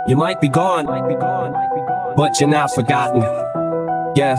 You might be gone, but you're not forgotten. Yeah.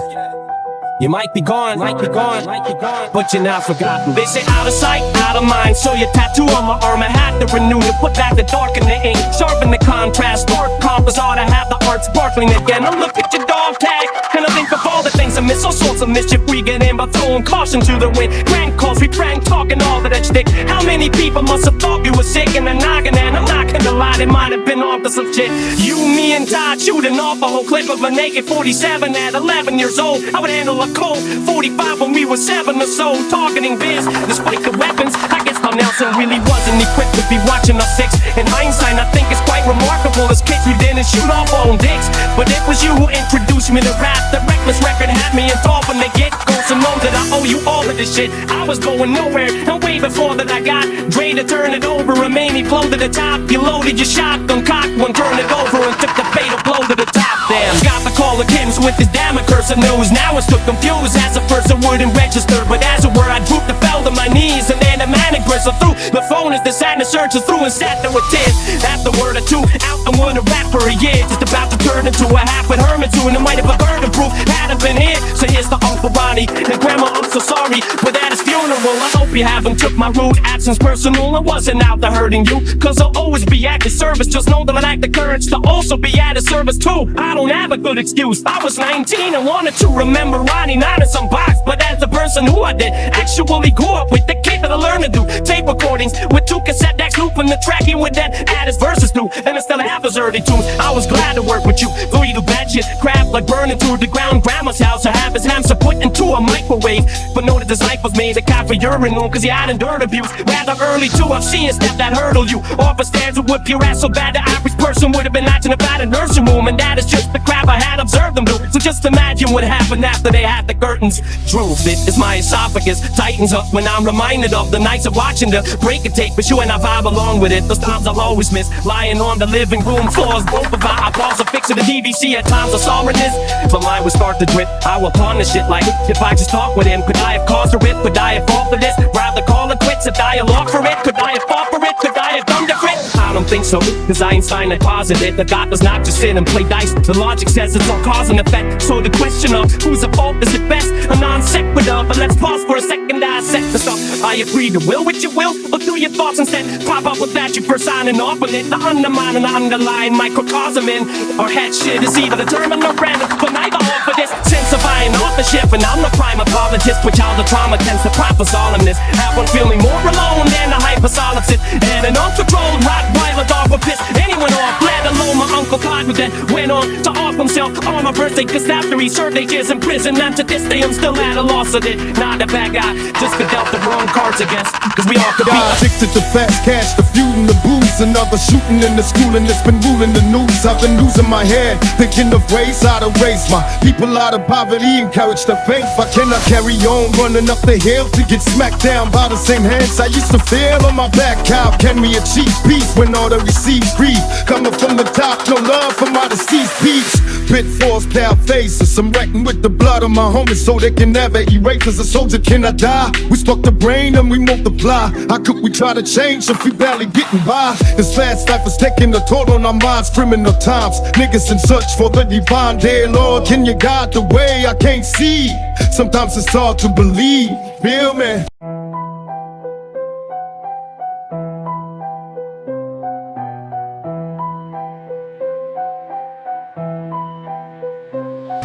You might be gone, but you're not forgotten. They say out of sight, out of mind. So your tattoo on my arm, I had to renew to put back the dark in the ink, sharpen the contrast. Dark compass ought to have the art sparkling again. I look at your dog tag, and I think of all the things I miss. All sorts of mischief we get in by throwing caution to the wind. Crank calls, we prank talking all of that shtick. How many people must have thought you were sick in the noggin? And I'm not gonna lie, they might have been off to some shit. You, me, and Todd shooting off a whole clip of a naked 47 at 11 years old. I would handle a cold 45 when we were 7 or so, targeting biz. Despite the weapons, I guess Tom Nelson really wasn't equipped to be watching us six. In hindsight, I think it's quite remarkable. As kids, we didn't shoot off our own dicks, but it was you who introduced me to rap. The Reckless record had me in thought from the get-go, so know that I owe you all of this shit. I was going nowhere, and way before that I got Dre to turn it over, and made me blow to the top. You loaded your shotgun, cocked one, turned it over, and took the fatal blow to the top. Damn, got the call of Kim's with his damn accursed news. Now it's too confused as a person wouldn't register, but as it were, I drooped and fell to my knees, and then a manic bristled through the phone as the sadness surges through and sat there with tears. After word or two, out and would a rap for a year, just about to turn into a half with Herman too, and it might have a burden proof hadn't been here. So here's to Uncle Ronnie and Grandma, I'm so sorry, but at his funeral, I hope you haven't took my rude absence personal. I wasn't out to hurting you, cause I'll always be at your service. Just know that I lack the courage to also be at his service too. I don't have a good excuse. I was 19 and wanted to remember Ronnie, not in some box, but as the person who I did actually grew up with, the kid that I learned to do tape recordings with 2 cassette decks, looping the track he would then add his verses through, and instead of half his early tunes. I was glad to work with you, though you do bad shit, crap like burning through the ground. Grandma's house, I have his hamster put into a microwave, but know that his life was made a cop for urinal, cause he had endured abuse rather early too. I've seen a step that hurdled you off a stairs and whip your ass so bad the average person would have been acting about a nursing room, and that is just the crap I had observed them do. So just imagine what happened after they had the curtains drooped. It is my esophagus tightens up when I'm reminded of the nights of watching the break a tape, but you and I vibe along with it. Those times I'll always miss, lying on the living room floors, both of our eyeballs are fixing the DVC. At times I saw this, but mine would start to drip. I will pawn this shit like if I just talk with him. Could I have caused a rip? Could I have fought for this? Rather call it quits, a dialogue for it. Could I have fought for it? Could I have done the crit? I don't think so, cause Einstein had posited that God does not just sit and play dice. The logic says it's all cause and effect. So the question of who's at fault is at best a non sequitur. But let's pause for a second, dissect the stuff. I agree to will with your will, or do your thoughts instead pop up with that you first signing off on it. The undermine and underlying microcosm in our head shit is either determined or random, but neither offer this sense of I ain't authorship, and I'm the prime apologist, which all the trauma tends to prop us all in this. Have one feeling more alone than a hypersolipsist, and an uncontrolled Rottweiler dog will piss anyone off, let alone my Uncle Clyde, who then went on to off himself on my birthday, cause after he served 8 years in prison, and to this day I'm still at a loss of it. Not a bad guy, just got dealt the wrong cards against, cause we all could be addicted to fast cash, the feud and the booze, another shooting in the school, and it's been ruling the news. I've been losing my head, thinking of ways how to raise my people out of poverty, encourage the faith. I cannot carry on running up the hill to get smacked down by the same hands I used to feel on my back. How can we achieve peace when all that receives grief? Coming from the top, no love for my deceased peeps. Pitfalls, pale faces, I'm writing with the blood of my homies so they can never erase us. A soldier cannot die, we spark the brain and we multiply. How could we try to change if we barely getting by? This fast life is taking a toll on our minds, criminal times. Niggas in search for the divine, dear Lord, can you guide the way I can't see? Sometimes it's hard to believe, feel me?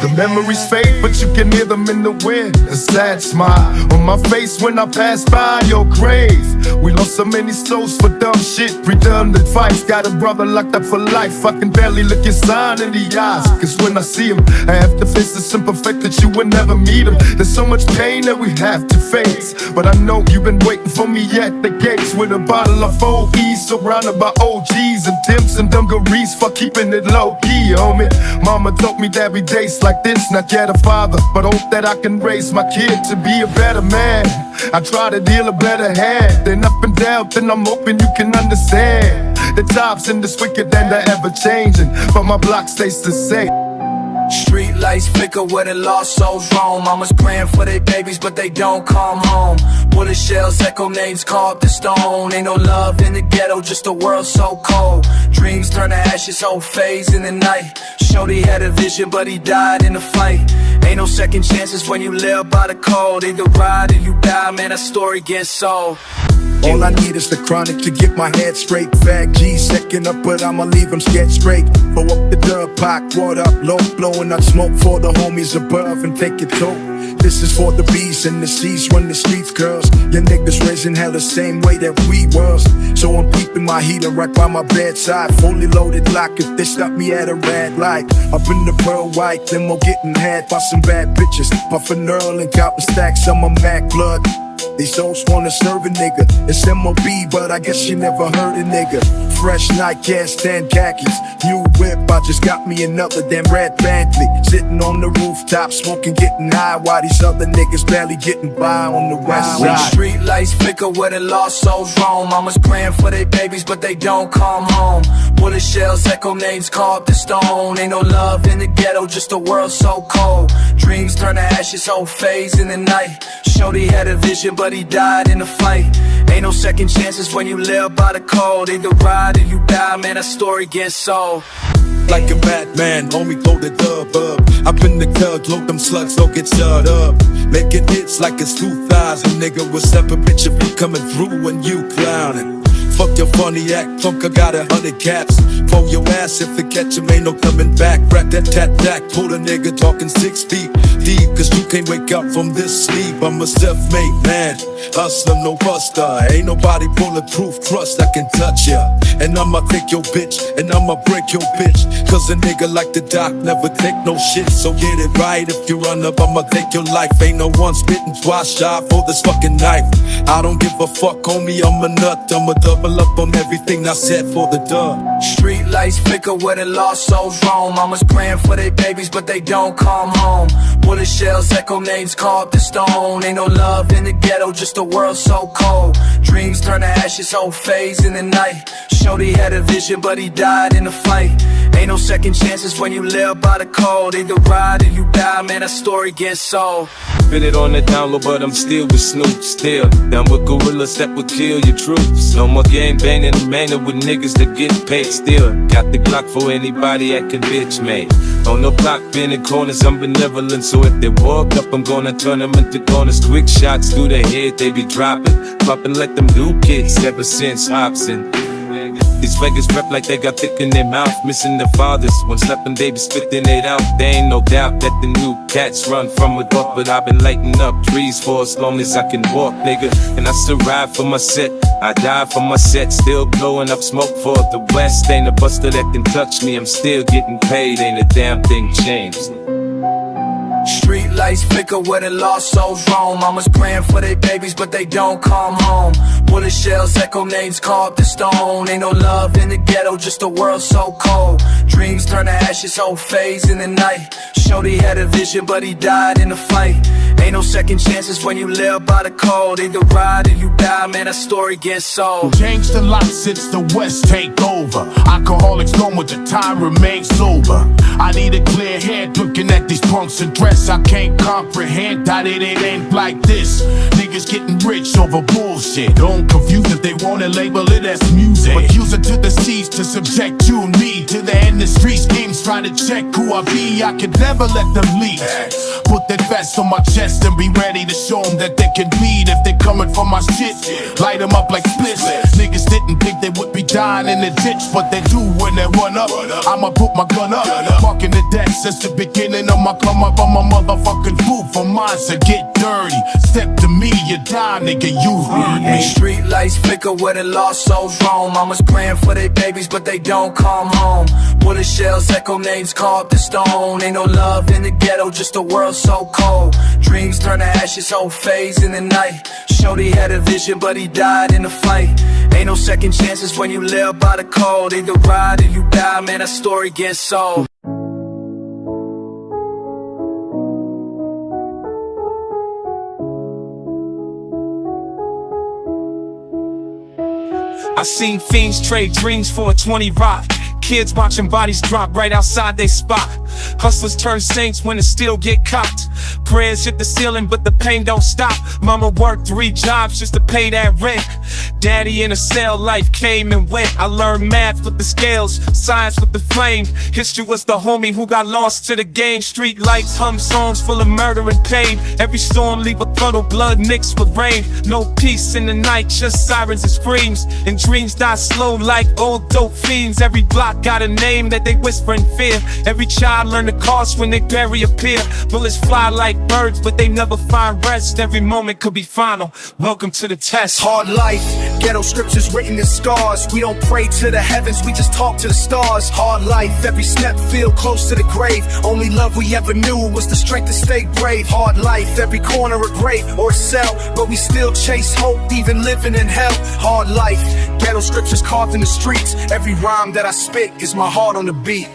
The memories fade, but you can hear them in the wind. A sad smile on my face when I pass by your grave. We lost so many souls for dumb shit, redundant fights. Got a brother locked up for life. I can barely look your sign in the eyes, cause when I see him, I have to face the simple fact that you will never meet him. There's so much pain that we have to face, but I know you've been waiting for me at the gates with a bottle of OE, surrounded by OGs and Tims and dungarees for keeping it low key, homie. Mama told me that we days like this, not yet a father, but hope that I can raise my kid to be a better man. I try to deal a better hand, then up and down, then I'm hoping you can understand. The times in this wicked and they're ever changing, but my block stays the same. Street lights flicker where the lost souls roam. Mama's praying for their babies, but they don't come home. Bullet shells echo names carved in stone. Ain't no love in the ghetto, just a world so cold. Dreams Dreams turn to ashes, whole phase in the night. Shorty had a vision, but he died in the fight. Ain't no second chances when you live by the code. Either ride or you die, man, that story gets sold. All I need is the chronic to get my head straight. Fag G second up, but I'ma leave him scared straight. Blow up the dub, pack, water up low, blowing out smoke for the homies above and take it too. This is for the bees and the C's run the streets, girls. Your niggas raising hell the same way that we was. So I'm keeping my heater right by my bedside, fully loaded lock if they stop me at a red light. Up in the pearl white, limo getting had by some bad bitches. Puffin' Earl and counting stacks on my Mac blood. These hoes wanna serve a nigga. It's MOB, but I guess you never heard a nigga. Fresh nightcast, tan khakis, new whip. I just got me another damn red Bentley. Sitting on the rooftop, smoking, getting high, while these other niggas barely getting by on the west When side. street lights flicker where the lost souls roam. Mama's praying for their babies, but they don't come home. Bullet shells echo names carved in stone. Ain't no love in the ghetto, just a world so cold. Dreams turn to ashes, whole phase in the night. Shorty had a vision, but he died in the fight. Ain't no second chances when you live by the code. Either ride or you die, man, that story gets sold. Like a Batman, homie, blow the dub up. Up in the club, load them slugs, don't get shut up. Making hits like it's 2000, nigga. What's up, a bitch, if you coming through when you clowning? Fuck your funny act, punk, I got 100 caps. For your ass, if it catch him, ain't no coming back. Rap that tat-tack, pull the nigga talking 6 feet deep. Cause you can't wake up from this sleep. I'm a self-made man, hustler, no buster. Ain't nobody bulletproof, trust I can touch ya. And I'ma take your bitch, and I'ma break your bitch. Cause a nigga like the doc never take no shit. So get it right, if you run up, I'ma take your life. Ain't no one spitting twice shy for this fucking knife. I don't give a fuck, homie, I'm a nut. I'ma double up on everything I said for the dub. Street lights flicker where the lost souls roam. Mama's praying for their babies, but they don't come home. Bullet shells echo names carved in stone. Ain't no love in the ghetto, just a world so cold. Dreams turn to ashes, whole phase in the night. Shorty had a vision, but he died in the fight. Ain't no second chances when you live by the code. Either ride or you die, man, that story gets sold. Been it on the download, but I'm still with Snoop. Still down with gorillas that would kill your troops. No more game banging and manning with niggas that get paid. Still got the Glock for anybody that can bitch me. On the block, bending corners, I'm benevolent. So if they walk up, I'm gonna turn them into corners. Quick shots through the head, they be dropping. Poppin' like them new kids ever since Hobson. These faggots rap like they got thick in their mouth, missing their fathers. When slapping, they be spitting it out. There ain't no doubt that the new cats run from a dog, but I've been lighting up trees for as long as I can walk, nigga. And I still ride for my set, I die for my set. Still blowing up smoke for the West. Ain't a buster that can touch me, I'm still getting paid. Ain't a damn thing changed. Street lights flicker where the lost souls roam. Mama's praying for their babies, but they don't come home. Bullet shells echo names carved in stone. Ain't no love in the ghetto, just a world so cold. Dreams turn to ashes, whole phase in the night. Shorty had a vision, but he died in the fight. Ain't no second chances when you live by the code. Either ride or you die, man, that story gets sold. Change the lot since the West take over. Alcoholics gone with the time, remain sober. I need a clear head looking at these punks and dress. I can't comprehend that it ain't like this. Niggas getting rich over bullshit. Don't confuse if they wanna label it as music, but use it to the seas to subject you and me to the end of street schemes. Try to check who I be, I could never let them lead. Put that vest on my chest and be ready to show them that they can bleed if they coming for my shit. Light them up like splits. Niggas didn't think they would be dying in the ditch, but they do when they run up. I'ma put my gun up. Marking the deck since the beginning of my come up. I'm a motherfucking fool for mine, so get dirty. Step to me, you die, nigga, you heard me. Street lights flicker where the lost souls roam. Mama's praying for their babies, but they don't come home. Bullet shells echo names carved in stone. Ain't no love in the ghetto, just a world so cold. Dreams turn to ashes, whole phase in the night. Shorty had a vision, but he died in the fight. Ain't no second chances when you live by the code. Either ride or you die, man, that story gets sold. I seen fiends trade dreams for a 20 rock. Kids watching bodies drop right outside they spot. Hustlers turn saints when the steel get cocked. Prayers hit the ceiling, but the pain don't stop. Mama worked 3 jobs just to pay that rent. Daddy in a cell, life came and went. I learned math with the scales, science with the flame. History was the homie who got lost to the game. Street lights hum songs full of murder and pain. Every storm leave a puddle, blood mixed with rain. No peace in the night, just sirens and screams. And dreams die slow like old dope fiends. Every block got a name that they whisper in fear. Every child learn the cost when they bury a peer. Bullets fly like birds, but they never find rest. Every moment could be final. Welcome to the test. Hard life, ghetto scriptures written in scars. We don't pray to the heavens, we just talk to the stars. Hard life, every step feel close to the grave. Only love we ever knew was the strength to stay brave. Hard life, every corner a grave or a cell, but we still chase hope, even living in hell. Hard life, ghetto scriptures carved in the streets. Every rhyme that I spit is my heart on the beat.